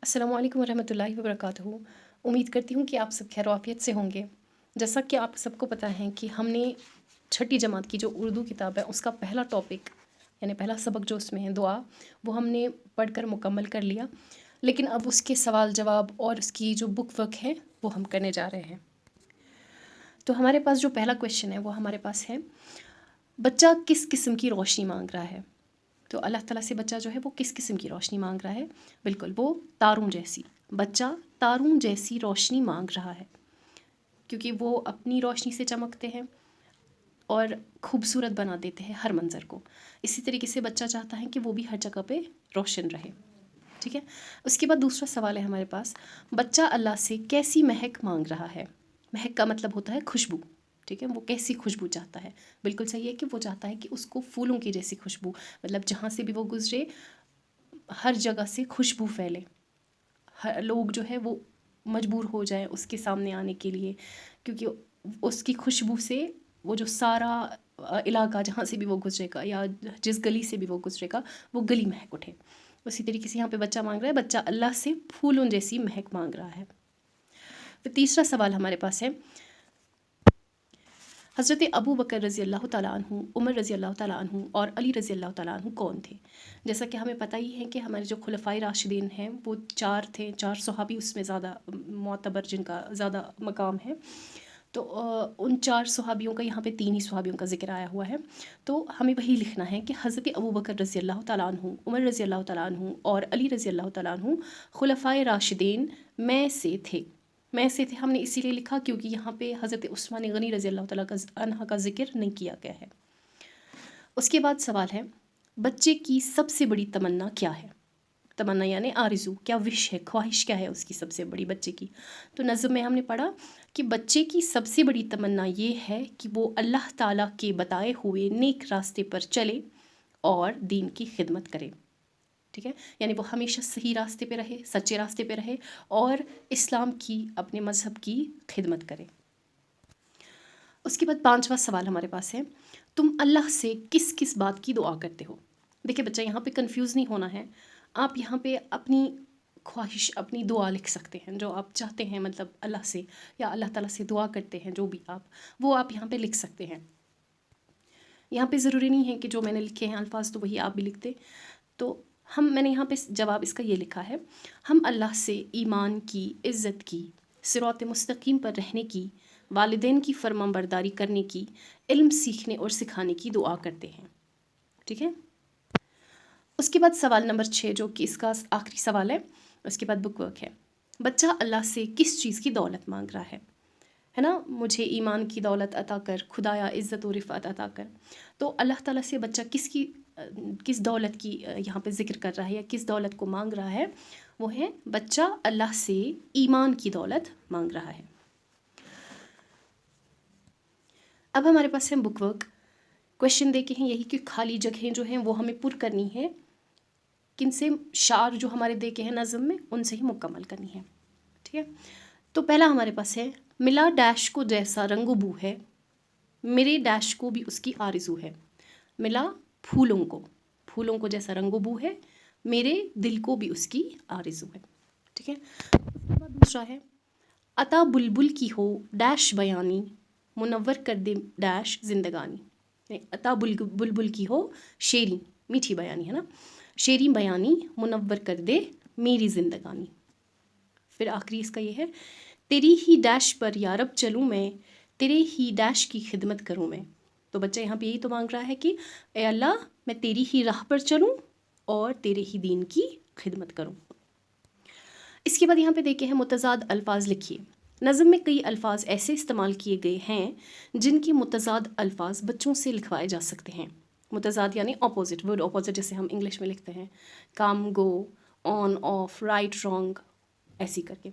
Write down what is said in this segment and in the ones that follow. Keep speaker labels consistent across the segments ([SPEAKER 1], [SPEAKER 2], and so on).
[SPEAKER 1] अस्सलामु अलैकुम वरहमतुल्लाहि वबरकातुहू। उम्मीद करती हूँ कि आप सब खैर आफियत से होंगे। जैसा कि आप सबको पता है कि हमने छठी जमात की जो उर्दू किताब है उसका पहला टॉपिक यानी पहला सबक जो उसमें है दुआ, वो हमने पढ़कर मुकम्मल कर लिया। लेकिन अब उसके सवाल जवाब और उसकी जो बुक वर्क है वो हम करने जा रहे हैं। तो हमारे पास जो पहला क्वेश्चन है वो हमारे पास है, बच्चा किस किस्म की रोशनी मांग रहा है। तो अल्लाह ताला से बच्चा जो है वो किस किस्म की रोशनी मांग रहा है। बिल्कुल वो तारों जैसी, बच्चा तारों जैसी रोशनी मांग रहा है, क्योंकि वो अपनी रोशनी से चमकते हैं और खूबसूरत बना देते हैं हर मंज़र को। इसी तरीके से बच्चा चाहता है कि वो भी हर जगह पे रोशन रहे। ठीक है। उसके बाद दूसरा सवाल है हमारे पास, बच्चा अल्लाह से कैसी महक मांग रहा है। महक का मतलब होता है खुशबू। ठीक है, वो कैसी खुशबू चाहता है। बिल्कुल सही है कि वो चाहता है कि उसको फूलों की जैसी खुशबू, मतलब जहाँ से भी वो गुजरे हर जगह से खुशबू फैले, हर लोग जो है वो मजबूर हो जाए उसके सामने आने के लिए, क्योंकि उसकी खुशबू से वो जो सारा इलाका जहाँ से भी वो गुजरेगा या जिस गली से भी वो गुजरेगा वो गली महक उठे। उसी तरीके से यहाँ पे बच्चा मांग रहा है, बच्चा अल्लाह से फूलों जैसी महक मांग रहा है। फिर तीसरा सवाल हमारे पास है, हज़रत अबू बकर रज़ी अल्लाह ताला अन्हु, उमर रज़ी अल्लाह ताला अन्हु और अली रज़ी अल्लाह ताला अन्हु कौन थे। जैसा कि हमें पता ही है कि हमारे जो खुलफ़ाए राशिदीन हैं वो 4 थे, 4 सहाबी उसमें ज़्यादा मोतबर जिनका ज़्यादा मकाम है। तो उन 4 सहाबियों का यहाँ पे 3 ही सहाबियों का ज़िक्र आया हुआ है। तो हमें वही लिखना है कि हज़रत अबू बकर रज़ी अल्लाह ताला अन्हु, उमर रज़ी अल्लाह ताला अन्हु और अली रज़ी अल्लाह ताला अन्हु खुलफ़ाए राशिदीन में से थे। में से थे हमने इसीलिए लिखा क्योंकि यहाँ पे हज़रत उस्मान गनी रज़ी अल्लाह ताला का अन्हा का ज़िक्र नहीं किया गया है। उसके बाद सवाल है, बच्चे की सबसे बड़ी तमन्ना क्या है। तमन्ना यानी आरज़ू, क्या विश है, ख्वाहिश क्या है उसकी सबसे बड़ी बच्चे की। तो नज़्म में हमने पढ़ा कि बच्चे की सबसे बड़ी तमन्ना ये है कि वो अल्लाह ताला के बताए हुए नेक रास्ते पर चले और दीन की खिदमत करे। ठीक है, यानी वो हमेशा सही रास्ते पे रहे, सच्चे रास्ते पे रहे और इस्लाम की, अपने मज़हब की खिदमत करे। उसके बाद 5वां सवाल हमारे पास है, तुम अल्लाह से किस किस बात की दुआ करते हो। देखिए बच्चा, यहाँ पे कंफ्यूज नहीं होना है। आप यहाँ पे अपनी ख्वाहिश, अपनी दुआ लिख सकते हैं, जो आप चाहते हैं, मतलब अल्लाह से या अल्लाह ताला से दुआ करते हैं, जो भी आप, वो आप यहाँ पे लिख सकते हैं। यहाँ पे ज़रूरी नहीं है कि जो मैंने लिखे हैं अल्फाज तो वही आप भी लिख दें। तो मैंने यहाँ पे जवाब इसका ये लिखा है, हम अल्लाह से ईमान की, इज़्ज़त की, सिरात मुस्तकीम पर रहने की, वालिदैन की फरमाबरदारी करने की, इल्म सीखने और सिखाने की दुआ करते हैं। ठीक है। उसके बाद सवाल नंबर 6 जो कि इसका आखिरी सवाल है, उसके बाद बुक वर्क है, बच्चा अल्लाह से किस चीज़ की दौलत मांग रहा है ना। मुझे ईमान की दौलत अता कर, खुदाया इज़्ज़त और रिफ़अत अता कर। तो अल्लाह ताला से बच्चा किस दौलत की यहाँ पे ज़िक्र कर रहा है या किस दौलत को मांग रहा है, वो है बच्चा अल्लाह से ईमान की दौलत मांग रहा है। अब हमारे पास है बुक वर्क। क्वेश्चन देखे हैं यही कि खाली जगहें जो हैं वो हमें पुर करनी है, किन से, शार जो हमारे देखे हैं नज़म में उनसे ही मुकम्मल करनी है। ठीक है। तो पहला हमारे पास है, मिला डैश को जैसा रंगो बू है, मेरे डैश को भी उसकी आरज़ू है। मिला फूलों को जैसा रंगोबू है, मेरे दिल को भी उसकी आरज़ू है। ठीक है। उसके बाद दूसरा है, अता बुलबुल की हो डैश बयानी, मुनव्वर कर दे डैश जिंदगानी। अता बुलबुल की हो शेरी, मीठी बयानी है ना, शेरी बयानी मुनव्वर कर दे मेरी जिंदगानी। फिर आखिरी इसका ये है, तेरी ही डैश पर यारब चलूँ मैं, तेरे ही डैश की खिदमत करूँ मैं। तो बच्चा यहाँ पे यही तो मांग रहा है कि ए अल्लाह, मैं तेरी ही राह पर चलूँ और तेरे ही दीन की खिदमत करूँ। इसके बाद यहाँ पे देखे हैं मुतज़ाद अल्फाज लिखिए। नज़म में कई अल्फाज ऐसे इस्तेमाल किए गए हैं जिनके मुतज़ाद अल्फाज बच्चों से लिखवाए जा सकते हैं। मुतज़ाद यानी ऑपोजिट, वर्ड ऑपोजिट, जैसे हम इंग्लिश में लिखते हैं कम, गो, ऑन, ऑफ, राइट, रॉन्ग, ऐसी करके।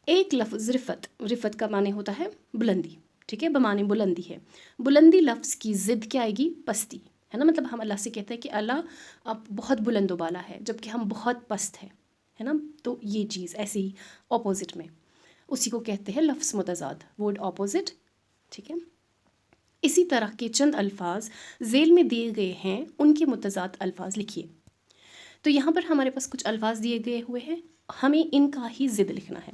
[SPEAKER 1] एक लफ्ज़ रिफ़त, रिफ़त का माने होता है बुलंदी। ठीक है, बमाने बुलंदी है। बुलंदी लफ्ज़ की ज़िद क्या आएगी, पस्ती, है ना। मतलब हम अल्लाह से कहते हैं कि अल्लाह आप बहुत बुलंद वाला है, जबकि हम बहुत पस्त है ना। तो ये चीज़ ऐसे ही ऑपोजिट में, उसी को कहते हैं लफ्ज़ मुतज़ाद, वर्ड ऑपोजिट। ठीक है। इसी तरह के चंद अल्फाज ज़ेल में दिए गए हैं, उनके मुतज़ाद अल्फाज लिखिए। तो यहाँ पर हमारे पास कुछ अल्फाज दिए गए हुए हैं, ہمیں ان کا ہی ضد لکھنا ہے.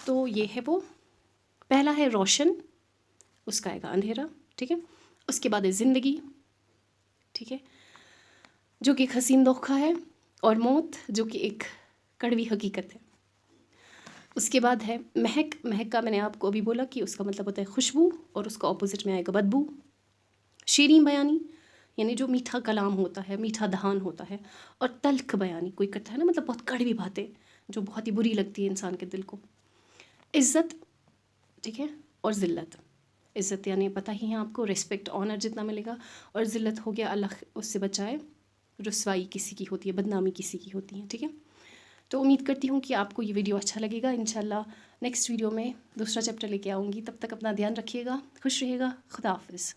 [SPEAKER 1] تو یہ ہے وہ. پہلا ہے روشن، اس کا آئے گا اندھیرا. ٹھیک ہے. اس کے بعد ہے زندگی. ٹھیک ہے، جو کہ ایک حسین دھوکہ ہے. اور موت، جو کہ ایک کڑوی حقیقت ہے. اس کے بعد ہے مہک. مہک کا میں نے آپ کو ابھی بولا کہ اس کا مطلب ہوتا ہے خوشبو، اور اس کا اپوزٹ میں آئے گا بدبو. شیریں بیانی، یعنی جو میٹھا کلام ہوتا ہے، میٹھا دہان ہوتا ہے. اور تلخ بیانی، کوئی کرتا ہے نا مطلب بہت کڑوی باتیں جو بہت ہی بری لگتی ہے انسان کے دل کو. عزت. ٹھیک ہے. اور ذلت. عزت یعنی پتہ ہی ہے آپ کو، ریسپیکٹ، آنر جتنا ملے گا. اور ذلت ہو گیا اللہ اس سے بچائے، رسوائی کسی کی ہوتی ہے، بدنامی کسی کی ہوتی ہے. ٹھیک ہے. تو امید کرتی ہوں کہ آپ کو یہ ویڈیو اچھا لگے گا. انشاءاللہ نیکسٹ ویڈیو میں دوسرا چیپٹر لے کے آؤں گی. تب تک اپنا دھیان رکھیے گا، خوش رہیے گا. خدا حافظ.